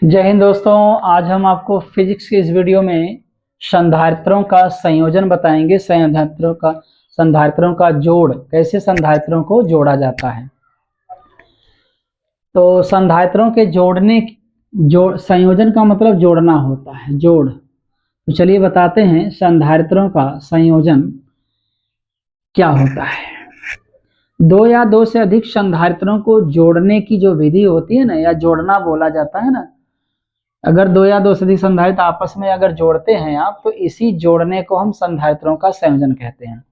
जय हिंद दोस्तों। आज हम आपको फिजिक्स के इस वीडियो में संधारित्रों का संयोजन बताएंगे। संधारित्रों का जोड़, कैसे संधारित्रों को जोड़ा जाता है। तो संधारित्रों के संयोजन का मतलब जोड़ना होता है, जोड़। तो चलिए बताते हैं संधारित्रों का संयोजन क्या होता है। दो या दो से अधिक संधारित्रों को जोड़ने की जो विधि होती है ना, या जोड़ना बोला जाता है ना। अगर दो या दो से अधिक संधारित्र आपस में अगर जोड़ते हैं आप, तो इसी जोड़ने को हम संधारित्रों का संयोजन कहते हैं।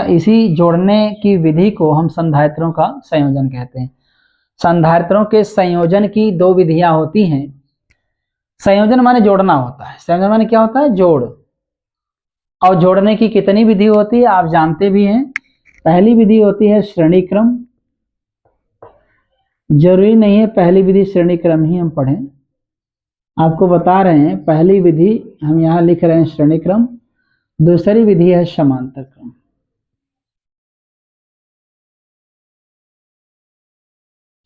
इसी जोड़ने की विधि को हम संधारित्रों का संयोजन कहते हैं। संधारित्रों के संयोजन की दो विधियां होती हैं। संयोजन माने जोड़ना होता है। संयोजन माने क्या होता है? जोड़। और जोड़ने की कितनी विधि होती है आप जानते भी हैं। पहली विधि होती है श्रेणी क्रम। जरूरी नहीं है पहली विधि श्रेणी क्रम ही हम पढ़ें, आपको बता रहे हैं। पहली विधि हम यहाँ लिख रहे हैं श्रेणी क्रम, दूसरी विधि है समांतर क्रम।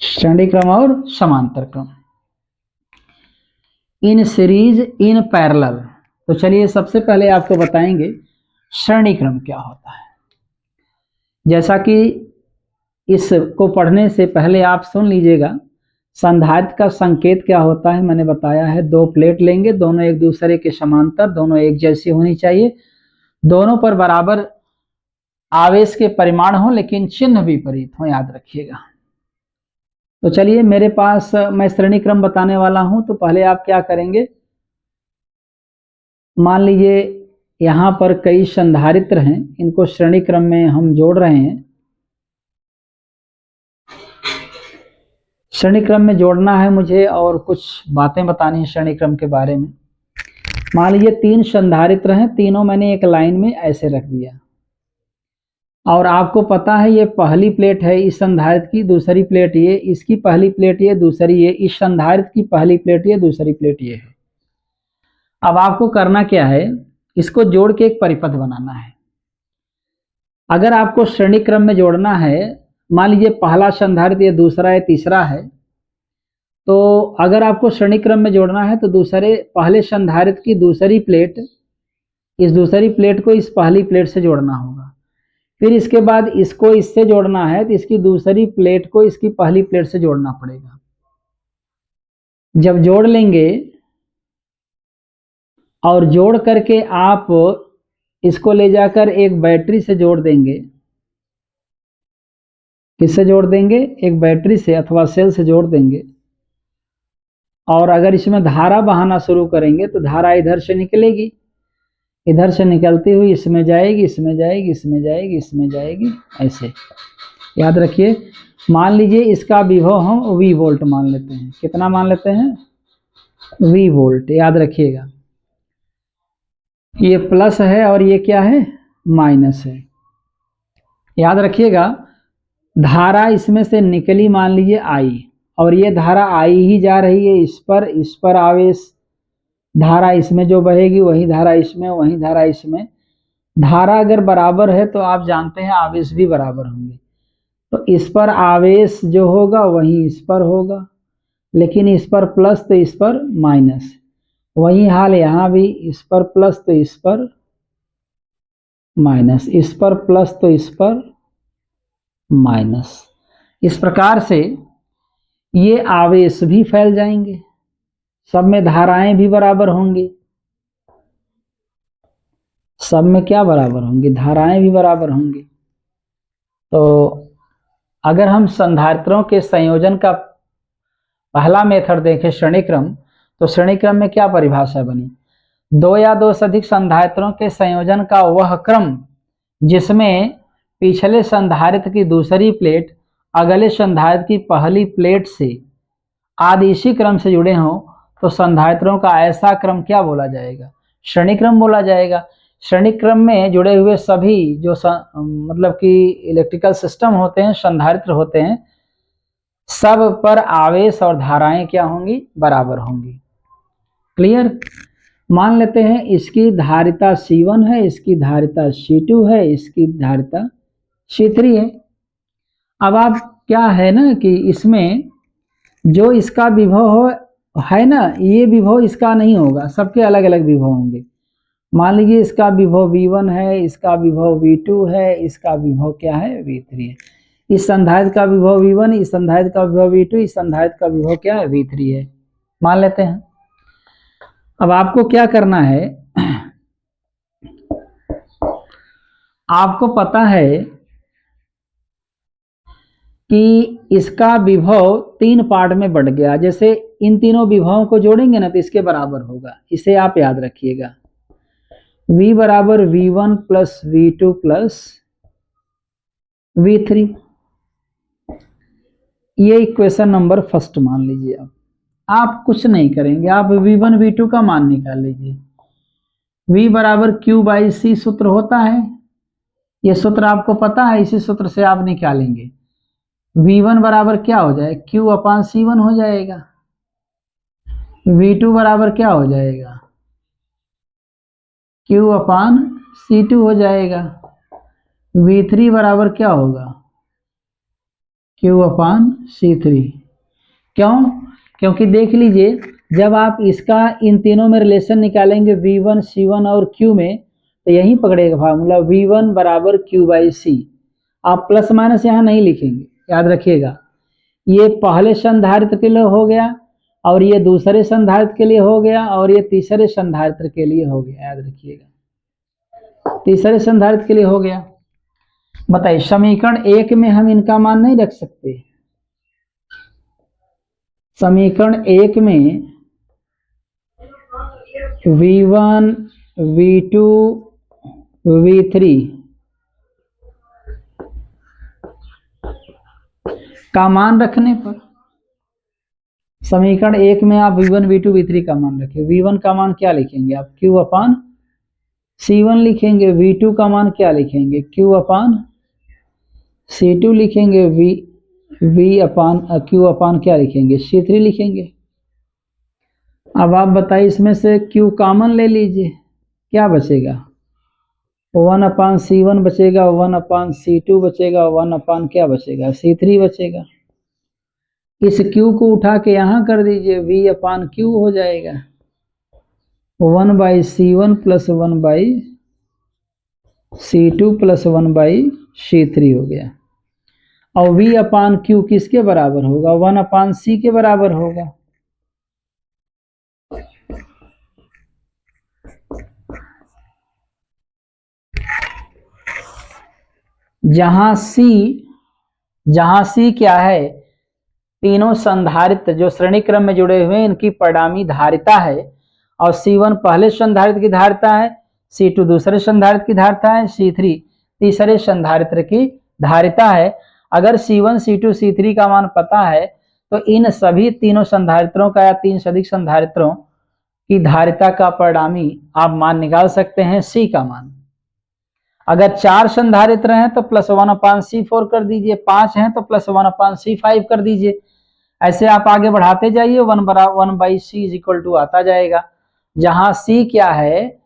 श्रेणी क्रम और समांतर क्रम। In series in parallel. तो चलिए सबसे पहले आपको बताएंगे श्रेणी क्रम क्या होता है। जैसा कि इसको पढ़ने से पहले आप सुन लीजिएगा, संधारित्र का संकेत क्या होता है मैंने बताया है। दो प्लेट लेंगे, दोनों एक दूसरे के समांतर, दोनों एक जैसी होनी चाहिए, दोनों पर बराबर आवेश के परिमाण हो, लेकिन चिन्ह विपरीत हो, याद रखिएगा। तो चलिए मेरे पास मैं श्रेणी क्रम बताने वाला हूं। तो पहले आप क्या करेंगे, मान लीजिए यहां पर कई संधारित्र हैं, इनको श्रेणी क्रम में हम जोड़ रहे हैं। श्रेणी क्रम में जोड़ना है मुझे और कुछ बातें बतानी है श्रेणी क्रम के बारे में। मान लीजिए तीन संधारित्र हैं, तीनों मैंने एक लाइन में ऐसे रख दिया, और आपको पता है ये पहली प्लेट है इस संधारित्र की, दूसरी प्लेट ये, इसकी पहली प्लेट ये, दूसरी ये, इस संधारित्र की पहली प्लेट ये, दूसरी प्लेट ये है। अब आपको करना क्या है, इसको जोड़ के एक परिपथ बनाना है। अगर आपको श्रेणी क्रम में जोड़ना है, मान लीजिए पहला संधारित्र ये, दूसरा है, तीसरा है, तो अगर आपको श्रेणी क्रम में जोड़ना है तो पहले संधारित्र की दूसरी प्लेट इस दूसरी प्लेट को इस पहली प्लेट से जोड़ना होगा। फिर इसके बाद इसको इससे जोड़ना है तो इसकी दूसरी प्लेट को इसकी पहली प्लेट से जोड़ना पड़ेगा। जब जोड़ लेंगे और जोड़ करके आप इसको ले जाकर एक बैटरी से जोड़ देंगे। किससे जोड़ देंगे? एक बैटरी से अथवा सेल से जोड़ देंगे। और अगर इसमें धारा बहाना शुरू करेंगे तो धारा इधर से निकलेगी, इधर से निकलती हुई इसमें जाएगी, इसमें जाएगी, इसमें जाएगी, इसमें जाएगी, ऐसे। याद रखिए, मान लीजिए इसका विभव हम V वोल्ट मान लेते हैं। कितना मान लेते हैं? V volt. याद रखिएगा, ये प्लस है और ये क्या है? माइनस है। याद रखिएगा, धारा इसमें से निकली मान लीजिए I, और ये धारा I ही जा रही है इस पर आवेश, धारा इसमें जो बहेगी वही धारा इसमें, वही धारा इसमें। धारा अगर बराबर है तो आप जानते हैं आवेश भी बराबर होंगे। तो इस पर आवेश जो होगा वही इस पर होगा, लेकिन इस पर प्लस तो इस पर माइनस। वही हाल यहाँ भी, इस पर प्लस तो इस पर माइनस, इस पर प्लस तो इस पर माइनस। इस प्रकार से ये आवेश भी फैल जाएंगे, सब में धाराएं भी बराबर होंगी। सब में क्या बराबर होंगी? धाराएं भी बराबर होंगी। तो अगर हम संधारित्रों के संयोजन का पहला मेथड देखें श्रेणी क्रम, तो श्रेणी क्रम में क्या परिभाषा बनी? दो या दो से अधिक संधारित्रों के संयोजन का वह क्रम जिसमें पिछले संधारित्र की दूसरी प्लेट अगले संधारित्र की पहली प्लेट से आदि इसी क्रम से जुड़े हों, तो संधारित्रों का ऐसा क्रम क्या बोला जाएगा? श्रेणी क्रम बोला जाएगा। श्रेणी क्रम में जुड़े हुए सभी जो मतलब कि इलेक्ट्रिकल सिस्टम होते हैं, संधारित्र होते हैं, सब पर आवेश और धाराएं क्या होंगी? बराबर होंगी। क्लियर? मान लेते हैं इसकी धारिता C1 है, इसकी धारिता C2 है, इसकी धारिता C3 है। अब आप क्या है ना कि इसमें जो इसका विभव हो है ना, ये विभव इसका नहीं होगा, सबके अलग अलग विभव होंगे। मान लीजिए इसका विभव V1 है, इसका विभव V2 है, इसका विभव क्या है V3 है। इस संधारित्र का विभव V1, इस संधारित्र का विभव V2, इस संधारित्र का विभव क्या है V3 है, मान लेते हैं। अब आपको क्या करना है, आपको पता है कि इसका विभव 3 पार्ट में बढ़ गया। जैसे इन तीनों विभवों को जोड़ेंगे ना तो इसके बराबर होगा, इसे आप याद रखिएगा। V बराबर V1 plus V2 plus V3, ये इक्वेशन नंबर फर्स्ट मान लीजिए। आप कुछ नहीं करेंगे, आप V1 V2 का मान निकाल लीजिए। V बराबर Q बाई C सूत्र होता है, ये सूत्र आपको पता है, इसी सूत्र से आप निकालेंगे। V1 बराबर क्या हो जाए, Q अपान C1 हो जाएगा। V2 बराबर क्या हो जाएगा, Q अपान C2 हो जाएगा। V3 बराबर क्या होगा, Q अपान C3। क्यों, क्योंकि देख लीजिए जब आप इसका इन तीनों में रिलेशन निकालेंगे V1 C1 और Q में, तो यही पकड़ेगा फार्मूला V1 बराबर Q बाई C। आप प्लस माइनस यहाँ नहीं लिखेंगे, याद रखिएगा। ये पहले संधारित्र के लिए हो गया, और ये दूसरे संधारित्र के लिए हो गया, और ये तीसरे संधारित्र के लिए हो गया, याद रखिएगा, तीसरे संधारित्र के लिए हो गया। बताइए समीकरण 1 में हम इनका मान नहीं रख सकते। समीकरण 1 में V1 V2 V3 का मान रखने पर, समीकरण 1 में आप V1 V2 V3 का मान रखें। V1 का मान क्या लिखेंगे आप, Q अपान C1 लिखेंगे। V2 का मान क्या लिखेंगे, Q अपान C2 लिखेंगे। V अपान Q अपान क्या लिखेंगे, C3 लिखेंगे। अब आप बताइए इसमें से Q कॉमन ले लीजिए, क्या बचेगा, 1 अपान C1 बचेगा, 1 अपान C2 बचेगा, 1 अपान क्या बचेगा, C3 बचेगा। इस Q को उठा के यहाँ कर दीजिए, V अपान Q हो जाएगा। 1 by C1 plus 1 by C2 plus 1 by C3 हो गया। और V अपान Q किसके बराबर होगा, 1 अपान C के बराबर होगा। जहां C क्या है, तीनों संधारित्र जो श्रेणी क्रम में जुड़े हुए हैं इनकी परिणामी धारिता है, और C1 पहले संधारित्र की धारिता है, C2 दूसरे संधारित्र की धारिता है, C3 तीसरे संधारित्र की धारिता है। अगर C1 C2 C3 का मान पता है तो इन सभी तीनों संधारित्रों का या 3 से अधिक संधारित्रों की धारिता का परिणामी आप मान निकाल सकते हैं C का मान। अगर 4 संधारित्र हैं तो प्लस 1 अपान C4 कर दीजिए, 5 हैं तो प्लस 1 अपान C5 कर दीजिए। ऐसे आप आगे बढ़ाते जाइए, 1 by C is equal to आता जाएगा। जहां C क्या है,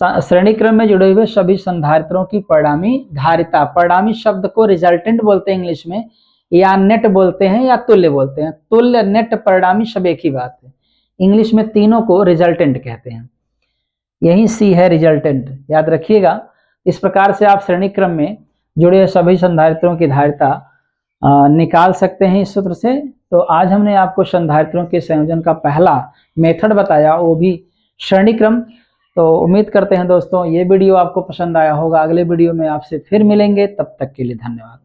श्रेणी क्रम में जुड़े हुए सभी संधारित्रों की परिणामी धारिता। परिणामी शब्द को रिजल्टेंट बोलते हैं इंग्लिश में, या नेट बोलते हैं, या तुल्य बोलते हैं। तुल्य, नेट, परिणामी सब एक ही बात है। इंग्लिश में तीनों को रिजल्टेंट कहते हैं। यही C है रिजल्टेंट, याद रखिएगा। इस प्रकार से आप श्रेणी क्रम में जुड़े सभी संधारित्रों की धारिता निकाल सकते हैं इस सूत्र से। तो आज हमने आपको संधारित्रों के संयोजन का पहला मेथड बताया, वो भी श्रेणी क्रम। तो उम्मीद करते हैं दोस्तों ये वीडियो आपको पसंद आया होगा। अगले वीडियो में आपसे फिर मिलेंगे, तब तक के लिए धन्यवाद।